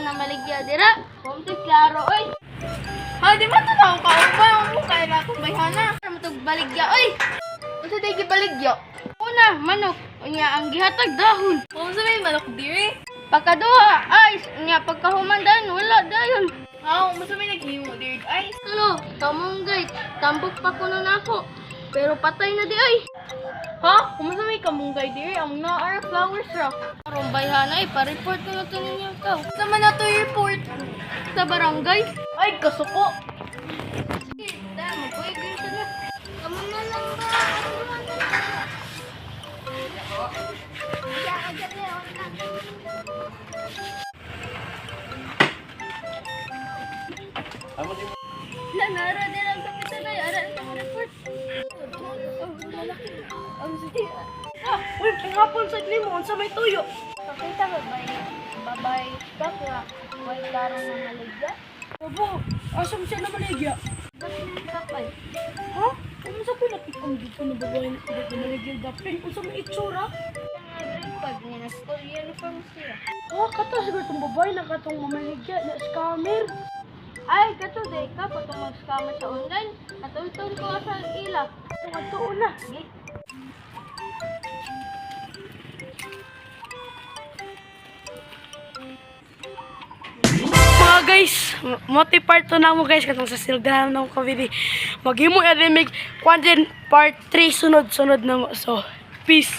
na maligya dira. Kumti klaro oy. Ha, di ba ito na ako kaupay? Ang mukha na itong bayhana. Ano to baligya oy? Unsa day gibaligya? Una, manok. Unya ang gihatag dahon. Kung sa may manok diri. Pagkaduha, ice. Unya pagkahumandan wala dayon. Ha, kung sa may naghimo diri. Ay, Tulo, kamunggay. Tambok pa kuno nako. Pero patay na di ay. ha? Kung sa may kamunggay diri, ang naara flowers ra. Arong bayhana ay pa-report ko na to ninyo ikaw. Sa man na to report. Sa barangay. Ay, kasuko. Damo, pwede ito na. Kamu na lang ba? Nanara din ang kapitan ay aral ng report. Ang sige. Uy, pangapon sa limo, sa may tuyo. Pakita ba babay bakla? May larong ng maligya? Abo, asam siya na maligya. Bakit kapay? Ha? Kung sa pinatikong dito na babae na maligya dapin, kung sa may itsura. Pag niya na school uniform siya. Ha, katas ba itong babae na katong mamaligya na scammer? Ay, kato day ka patong mag-scammer sa online. Natultol ko sa ila. Katuon na. Sige. Mga guys, multi-part to na mo guys katong sa silgahan ng COVID. Maghimo ya remake content part 3 sunod-sunod na mo. So, peace.